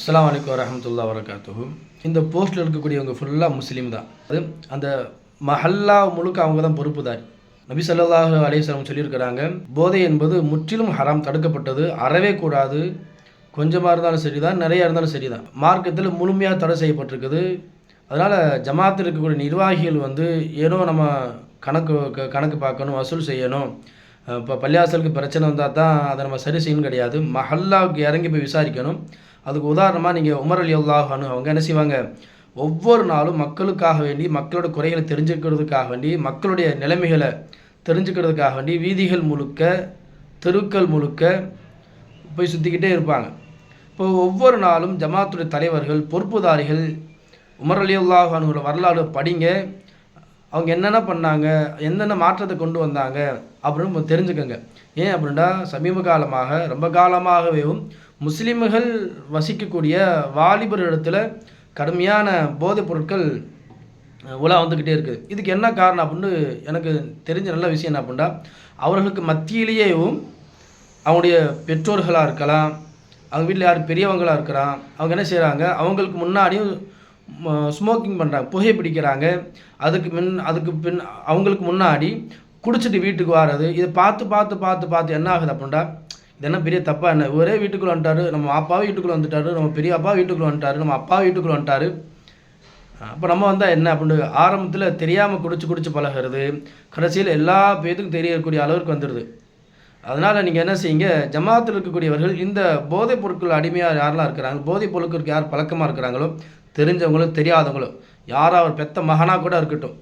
அஸ்ஸலாமு அலைக்கும் வரஹ்மத்துல்லாஹி வபரகாத்துஹு. இந்த போஸ்ட்டில் இருக்கக்கூடியவங்க ஃபுல்லாக முஸ்லீம் தான். அது அந்த மஹல்லா முழுக்க அவங்க தான் பொறுப்புதாரி. நபி ஸல்லல்லாஹு அலைஹி வஸல்லம் சொல்லியிருக்கிறாங்க, போதை என்பது முற்றிலும் ஹராம், தடுக்கப்பட்டது, அறவே கூடாது. கொஞ்சமாக இருந்தாலும் சரி தான், நிறையா இருந்தாலும் சரி தான். மார்க்கத்தில் முழுமையாக தடை செய்யப்பட்டிருக்குது. அதனால் ஜமாத்தில் இருக்கக்கூடிய நிர்வாகிகள் ஏனோ நம்ம கணக்கு பார்க்கணும், வசூல் செய்யணும், இப்போ பள்ளியாசலுக்கு பிரச்சனை வந்தால் தான் அதை நம்ம சரி செய்யணும் கிடையாது. மஹல்லாவுக்கு இறங்கி போய் விசாரிக்கணும். அதுக்கு உதாரணமாக நீங்கள் உமர் ரலியல்லாஹு அன்ஹு அவங்க என்ன செய்வாங்க, ஒவ்வொரு நாளும் மக்களுக்காக வேண்டி, மக்களோட குறைகளை தெரிஞ்சுக்கிறதுக்காக வேண்டி, மக்களுடைய நிலைமைகளை தெரிஞ்சுக்கிறதுக்காக வேண்டி வீதிகள் முழுக்க, தெருக்கள் முழுக்க போய் சுற்றிக்கிட்டே இருப்பாங்க. இப்போ ஒவ்வொரு நாளும் ஜமாத்துடைய தலைவர்கள், பொறுப்புதாரிகள் உமர் ரலியல்லாஹு அன்ஹுவோட வரலாறு படிங்க. அவங்க என்னென்ன பண்ணாங்க, என்னென்ன மாற்றத்தை கொண்டு வந்தாங்க அப்படின்னு தெரிஞ்சுக்கோங்க. ஏன் அப்படின்னா சமீப காலமாக, ரொம்ப காலமாகவே முஸ்லீம்கள் வசிக்கக்கூடிய வாலிபர் இடத்துல கடுமையான போதைப் பொருட்கள் உலா வந்துக்கிட்டே இருக்குது. இதுக்கு என்ன காரணம் அப்படின்னு எனக்கு தெரிஞ்ச நல்ல விஷயம் என்ன அப்படின்னா, அவர்களுக்கு மத்தியிலேயேவும் அவங்களுடைய பெற்றோர்களாக இருக்கலாம், அவங்க வீட்டில் யார் பெரியவங்களாக இருக்கிறான், அவங்க என்ன செய்கிறாங்க, அவங்களுக்கு முன்னாடியும் ஸ்மோக்கிங் பண்ணுறாங்க, புகை பிடிக்கிறாங்க. அதுக்கு பின் அவங்களுக்கு முன்னாடி குடிச்சிட்டு வீட்டுக்கு வர்றது. இதை பார்த்து என்ன ஆகுது அப்படின்னா, இது என்ன பெரிய தப்பாக, என்ன ஒரே வீட்டுக்குள்ளே வந்துட்டார், நம்ம அப்பாவே வீட்டுக்குள்ளே வந்துட்டார், நம்ம பெரிய அப்பா வீட்டுக்குள்ளே வந்துட்டார், நம்ம அப்பா வீட்டுக்குள்ளே வந்துட்டார், அப்போ நம்ம வந்தால் என்ன அப்படின்னு ஆரம்பத்தில் தெரியாமல் குடிச்சு பழகிறது, கடைசியில் எல்லா பேத்துக்கும் தெரியக்கூடிய அளவுக்கு வந்துடுது. அதனால் நீங்கள் என்ன செய்யுங்க, ஜமாத்தில் இருக்கக்கூடியவர்கள் இந்த போதைப் பொருட்கள் அடிமையாக யாரெல்லாம் இருக்கிறாங்க, போதைப் பொருட்களுக்கு யார் பழக்கமாக இருக்கிறாங்களோ, தெரிஞ்சவங்களும் தெரியாதவங்களும், யாராவது அவர் பெத்த மகனாக கூட இருக்கட்டும்,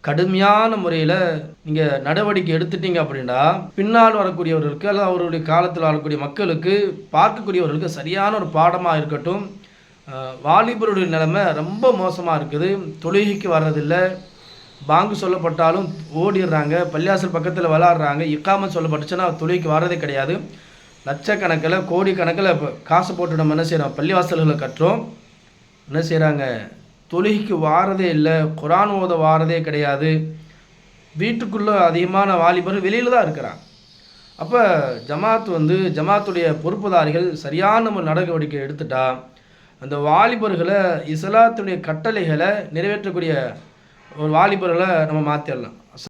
கடுமையான முறையில் நீங்கள் நடவடிக்கை எடுத்துட்டீங்க அப்படின்னா, பின்னால் வரக்கூடியவர்களுக்கு அல்லது அவருடைய காலத்தில் வரக்கூடிய மக்களுக்கு, பார்க்கக்கூடியவர்களுக்கு சரியான ஒரு பாடமாக இருக்கட்டும். வாலிபருடைய நிலைமை ரொம்ப மோசமாக இருக்குது. தொழுகைக்கு வர்றதில்லை, பாங்கு சொல்லப்பட்டாலும் ஓடிடுறாங்க, பள்ளியாசல் பக்கத்தில் விளாட்றாங்க, இக்காமத் சொல்லப்பட்டுச்சுன்னா தொழுகைக்கு வர்றதே கிடையாது. லட்சக்கணக்கில் கோடிக்கணக்கில் இப்போ காசு போட்டு நம்ம என்ன செய்கிறோம், பள்ளிவாசல்களை கட்டுறோம், என்ன செய்கிறாங்க, தொழுகைக்கு வாரதே இல்லை, குரான் ஓத வாரதே கிடையாது. வீட்டுக்குள்ளே அதிகமான வாலிபர்கள் வெளியில் தான் இருக்கிறாங்க. அப்போ ஜமாத்துடைய பொறுப்புதாரிகள் சரியான ஒரு நடவடிக்கை எடுத்துட்டா, அந்த வாலிபர்களை இஸ்லாத்துடைய கட்டளைகளை நிறைவேற்றக்கூடிய ஒரு வாலிபர்களை நம்ம மாற்றிடலாம்.